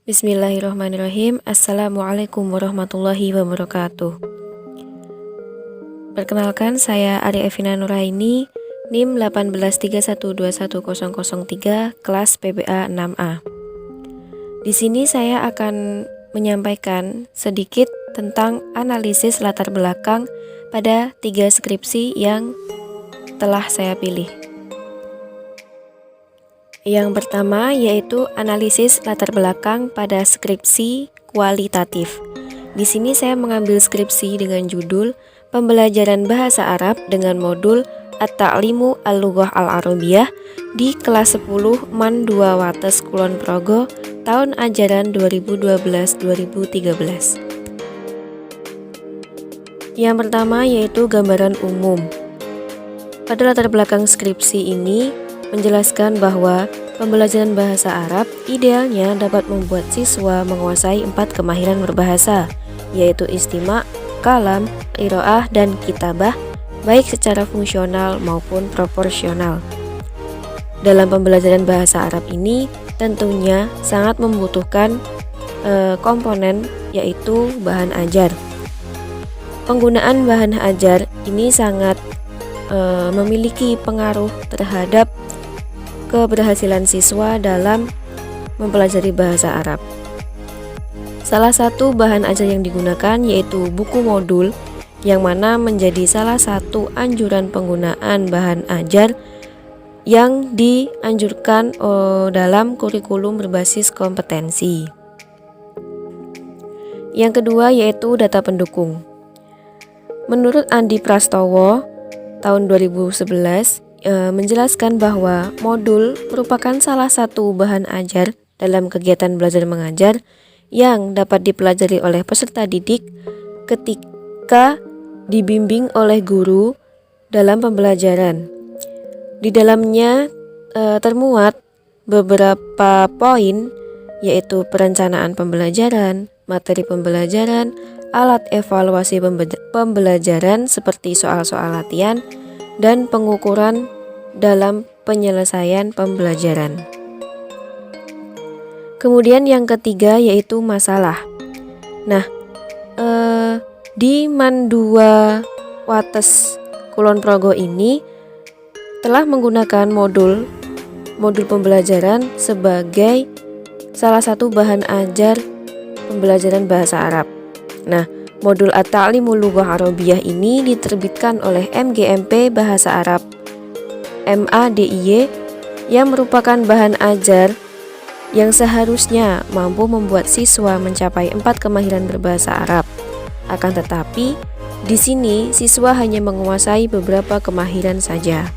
Bismillahirrahmanirrahim. Assalamualaikum warahmatullahi wabarakatuh. Perkenalkan, saya Ari Evina Nuraini, NIM 1831210003, kelas PBA 6A. Di sini saya akan menyampaikan sedikit tentang analisis latar belakang pada 3 skripsi yang telah saya pilih. Yang pertama yaitu analisis latar belakang pada skripsi kualitatif. Di sini saya mengambil skripsi dengan judul Pembelajaran Bahasa Arab dengan modul At-Ta'limu Al-Lughah Al-Arabiyah di kelas 10 MAN 2 Wates Kulon Progo tahun ajaran 2012-2013. Yang pertama yaitu gambaran umum. Pada latar belakang skripsi ini menjelaskan bahwa pembelajaran bahasa Arab idealnya dapat membuat siswa menguasai 4 kemahiran berbahasa, yaitu istima', kalam, qiraah, dan kitabah, baik secara fungsional maupun proporsional. Dalam pembelajaran bahasa Arab ini tentunya sangat membutuhkan komponen, yaitu bahan ajar. Penggunaan bahan ajar ini sangat memiliki pengaruh terhadap keberhasilan siswa dalam mempelajari bahasa Arab. Salah satu bahan ajar yang digunakan yaitu buku modul, yang mana menjadi salah satu anjuran penggunaan bahan ajar yang dianjurkan dalam kurikulum berbasis kompetensi. Yang kedua yaitu data pendukung. Menurut Andi Prastowo tahun 2011 menjelaskan bahwa modul merupakan salah satu bahan ajar dalam kegiatan belajar mengajar yang dapat dipelajari oleh peserta didik ketika dibimbing oleh guru dalam pembelajaran. Di dalamnya termuat beberapa poin, yaitu perencanaan pembelajaran, materi pembelajaran, alat evaluasi pembelajaran seperti soal-soal latihan, dan pengukuran dalam penyelesaian pembelajaran. Kemudian yang ketiga yaitu masalah. Nah, di MAN 2 Wates Kulon Progo ini telah menggunakan modul pembelajaran sebagai salah satu bahan ajar pembelajaran bahasa Arab. Nah, modul At-Ta'limu Lughah Arabiyah ini diterbitkan oleh MGMP Bahasa Arab MADIY yang merupakan bahan ajar yang seharusnya mampu membuat siswa mencapai 4 kemahiran berbahasa Arab. Akan tetapi, di sini siswa hanya menguasai beberapa kemahiran saja.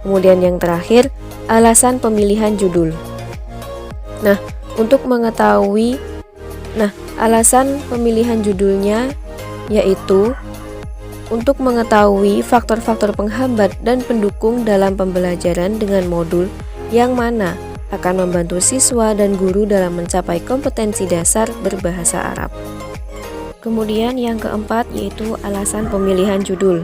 Kemudian yang terakhir, alasan pemilihan judul. Alasan pemilihan judulnya yaitu untuk mengetahui faktor-faktor penghambat dan pendukung dalam pembelajaran dengan modul yang mana akan membantu siswa dan guru dalam mencapai kompetensi dasar berbahasa Arab. Kemudian yang keempat yaitu alasan pemilihan judul.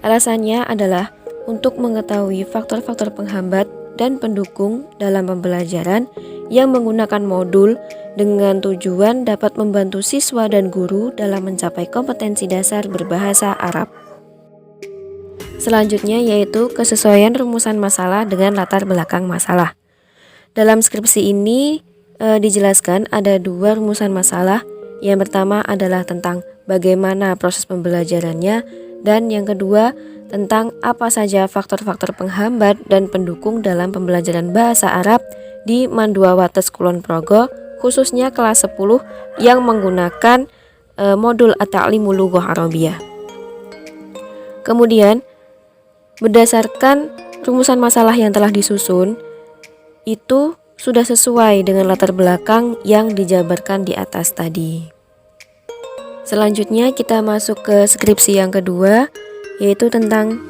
Alasannya adalah untuk mengetahui faktor-faktor penghambat dan pendukung dalam pembelajaran yang menggunakan modul dengan tujuan dapat membantu siswa dan guru dalam mencapai kompetensi dasar berbahasa Arab. Selanjutnya yaitu kesesuaian rumusan masalah dengan latar belakang masalah. Dalam skripsi ini dijelaskan ada 2 rumusan masalah. Yang pertama adalah tentang bagaimana proses pembelajarannya, dan yang kedua tentang apa saja faktor-faktor penghambat dan pendukung dalam pembelajaran bahasa Arab di MAN 2 Wates Kulon Progo, khususnya kelas 10 yang menggunakan modul At-Ta'limu Lughah Arabiyah. Kemudian, berdasarkan rumusan masalah yang telah disusun, itu sudah sesuai dengan latar belakang yang dijabarkan di atas tadi. Selanjutnya kita masuk ke skripsi yang kedua, yaitu tentang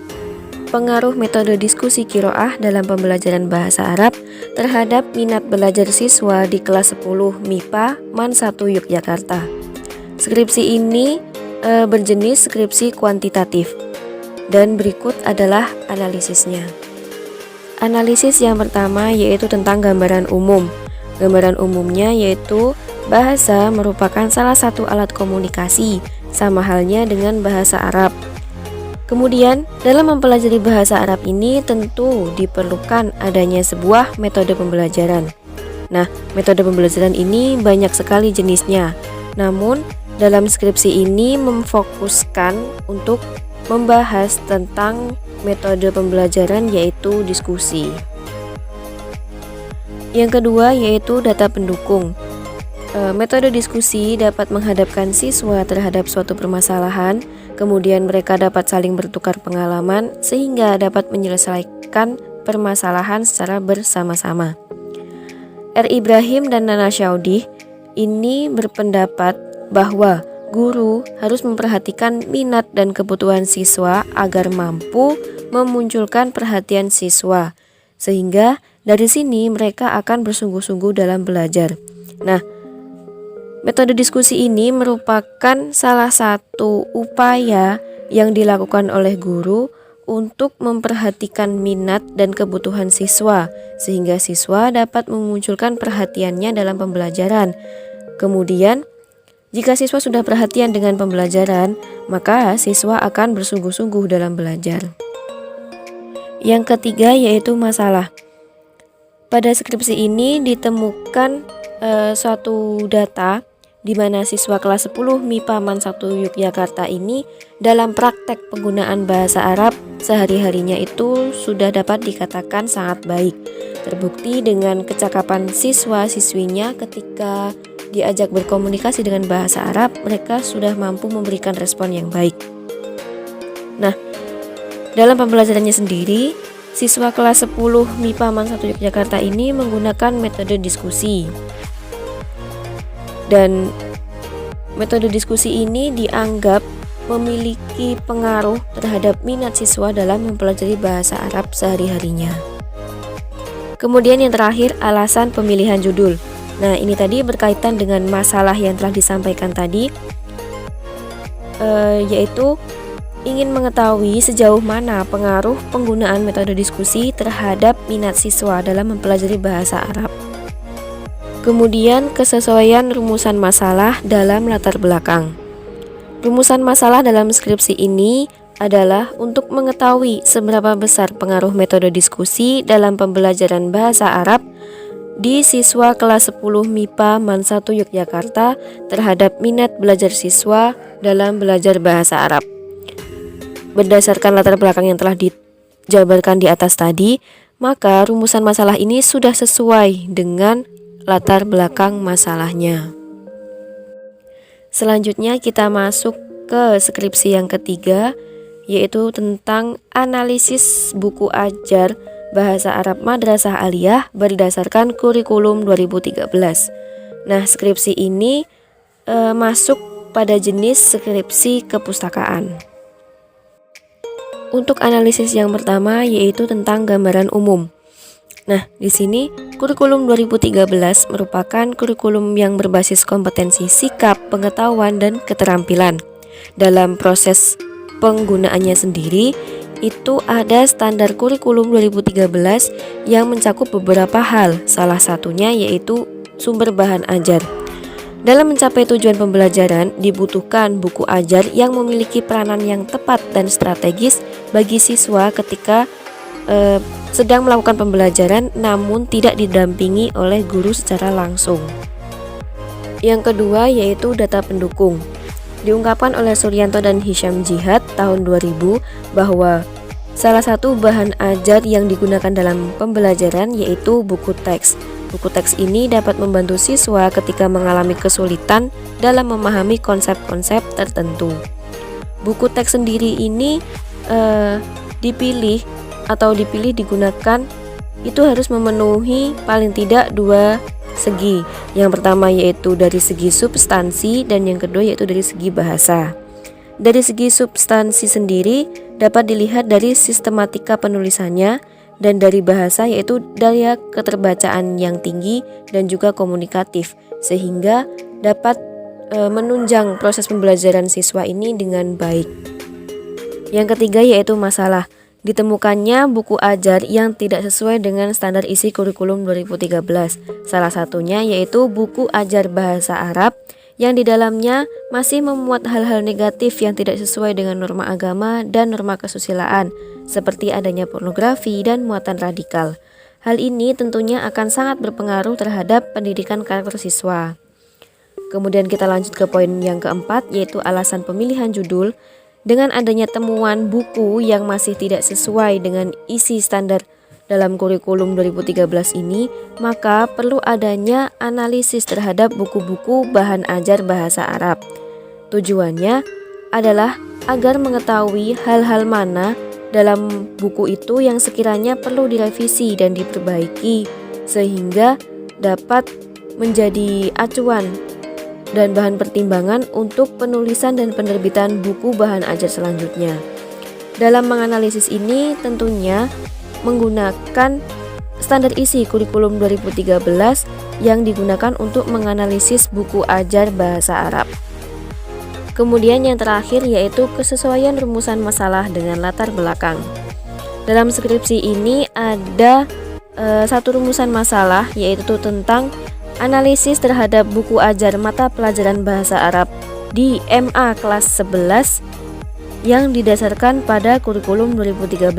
pengaruh metode diskusi qiraah dalam pembelajaran bahasa Arab terhadap minat belajar siswa di kelas 10 MIPA MAN 1 Yogyakarta. Skripsi ini berjenis skripsi kuantitatif, dan berikut adalah analisisnya. Analisis yang pertama yaitu tentang gambaran umum. Gambaran umumnya yaitu bahasa merupakan salah satu alat komunikasi, sama halnya dengan bahasa Arab. Kemudian, dalam mempelajari bahasa Arab ini tentu diperlukan adanya sebuah metode pembelajaran. Nah, metode pembelajaran ini banyak sekali jenisnya. Namun, dalam skripsi ini memfokuskan untuk membahas tentang metode pembelajaran yaitu diskusi. Yang kedua yaitu data pendukung. Metode diskusi dapat menghadapkan siswa terhadap suatu permasalahan, kemudian mereka dapat saling bertukar pengalaman sehingga dapat menyelesaikan permasalahan secara bersama-sama. R. Ibrahim dan Nana Syaudih ini berpendapat bahwa guru harus memperhatikan minat dan kebutuhan siswa agar mampu memunculkan perhatian siswa, sehingga dari sini mereka akan bersungguh-sungguh dalam belajar. Nah, metode diskusi ini merupakan salah satu upaya yang dilakukan oleh guru untuk memperhatikan minat dan kebutuhan siswa, sehingga siswa dapat memunculkan perhatiannya dalam pembelajaran. Kemudian, jika siswa sudah perhatian dengan pembelajaran, maka siswa akan bersungguh-sungguh dalam belajar. Yang ketiga yaitu masalah. Pada skripsi ini ditemukan suatu data di mana siswa kelas 10 MIPA MAN 1 Yogyakarta ini dalam praktek penggunaan bahasa Arab sehari-harinya itu sudah dapat dikatakan sangat baik. Terbukti dengan kecakapan siswa-siswinya ketika diajak berkomunikasi dengan bahasa Arab, mereka sudah mampu memberikan respon yang baik. Nah, dalam pembelajarannya sendiri, siswa kelas 10 MIPA MAN 1 Yogyakarta ini menggunakan metode diskusi. Dan metode diskusi ini dianggap memiliki pengaruh terhadap minat siswa dalam mempelajari bahasa Arab sehari-harinya. Kemudian yang terakhir, alasan pemilihan judul. Nah, ini tadi berkaitan dengan masalah yang telah disampaikan tadi, yaitu ingin mengetahui sejauh mana pengaruh penggunaan metode diskusi terhadap minat siswa dalam mempelajari bahasa Arab. Kemudian kesesuaian rumusan masalah dalam latar belakang. Rumusan masalah dalam skripsi ini adalah untuk mengetahui seberapa besar pengaruh metode diskusi dalam pembelajaran bahasa Arab di siswa kelas 10 MIPA MAN 1 Yogyakarta terhadap minat belajar siswa dalam belajar bahasa Arab. Berdasarkan latar belakang yang telah dijabarkan di atas tadi, maka rumusan masalah ini sudah sesuai dengan latar belakang masalahnya. Selanjutnya kita masuk ke skripsi yang ketiga, yaitu tentang analisis buku ajar Bahasa Arab Madrasah Aliyah berdasarkan kurikulum 2013. Nah, skripsi ini masuk pada jenis skripsi kepustakaan. Untuk analisis yang pertama yaitu tentang gambaran umum. Nah, di sini kurikulum 2013 merupakan kurikulum yang berbasis kompetensi sikap, pengetahuan, dan keterampilan. Dalam proses penggunaannya sendiri, itu ada standar kurikulum 2013 yang mencakup beberapa hal, salah satunya yaitu sumber bahan ajar. Dalam mencapai tujuan pembelajaran, dibutuhkan buku ajar yang memiliki peranan yang tepat dan strategis bagi siswa ketika sedang melakukan pembelajaran namun tidak didampingi oleh guru secara langsung. Yang kedua yaitu data pendukung. Diungkapkan oleh Suryanto dan Hisham Jihad tahun 2000 bahwa salah satu bahan ajar yang digunakan dalam pembelajaran yaitu buku teks. Buku teks ini dapat membantu siswa ketika mengalami kesulitan dalam memahami konsep-konsep tertentu. Buku teks sendiri ini dipilih digunakan itu harus memenuhi paling tidak dua segi. Yang pertama yaitu dari segi substansi dan yang kedua yaitu dari segi bahasa. Dari segi substansi sendiri dapat dilihat dari sistematika penulisannya dan dari bahasa yaitu daya keterbacaan yang tinggi dan juga komunikatif sehingga dapat menunjang proses pembelajaran siswa ini dengan baik. Yang ketiga yaitu masalah. Ditemukannya buku ajar yang tidak sesuai dengan standar isi kurikulum 2013. Salah satunya yaitu buku ajar bahasa Arab yang di dalamnya masih memuat hal-hal negatif yang tidak sesuai dengan norma agama dan norma kesusilaan, seperti adanya pornografi dan muatan radikal. Hal ini tentunya akan sangat berpengaruh terhadap pendidikan karakter siswa. Kemudian kita lanjut ke poin yang keempat, yaitu alasan pemilihan judul. Dengan adanya temuan buku yang masih tidak sesuai dengan isi standar dalam kurikulum 2013 ini, maka perlu adanya analisis terhadap buku-buku bahan ajar bahasa Arab. Tujuannya adalah agar mengetahui hal-hal mana dalam buku itu yang sekiranya perlu direvisi dan diperbaiki, sehingga dapat menjadi acuan dan bahan pertimbangan untuk penulisan dan penerbitan buku bahan ajar selanjutnya. Dalam menganalisis ini tentunya menggunakan standar isi kurikulum 2013 yang digunakan untuk menganalisis buku ajar bahasa Arab. Kemudian yang terakhir yaitu kesesuaian rumusan masalah dengan latar belakang. Dalam skripsi ini ada satu rumusan masalah, yaitu tentang analisis terhadap buku ajar mata pelajaran bahasa Arab di MA kelas 11 yang didasarkan pada kurikulum 2013.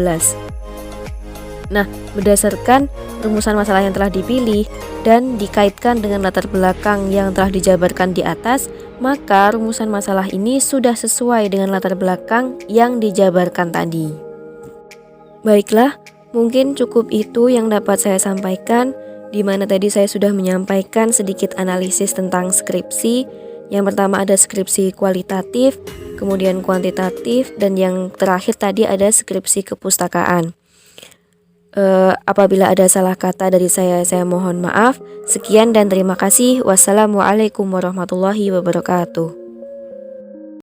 Nah, berdasarkan rumusan masalah yang telah dipilih dan dikaitkan dengan latar belakang yang telah dijabarkan di atas, maka rumusan masalah ini sudah sesuai dengan latar belakang yang dijabarkan tadi. Baiklah, mungkin cukup itu yang dapat saya sampaikan, di mana tadi saya sudah menyampaikan sedikit analisis tentang skripsi. Yang pertama ada skripsi kualitatif, kemudian kuantitatif, dan yang terakhir tadi ada skripsi kepustakaan. Apabila ada salah kata dari saya mohon maaf. Sekian dan terima kasih. Wassalamualaikum warahmatullahi wabarakatuh.